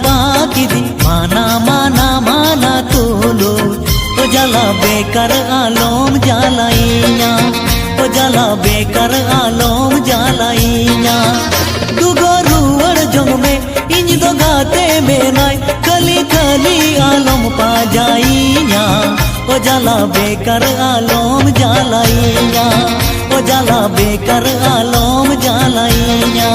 पाकिदी माना माना माना तोलो ओ जला बेकर आलोम जालाइया ओ जला बेकर आलोम जालाइया दुगो रुवर जंग में इंज दो गाते में नाय कली कली आलोम पा जाइया ओ जला बेकर आलोम जालाइया ओ जला बेकर आलोम जालाइया।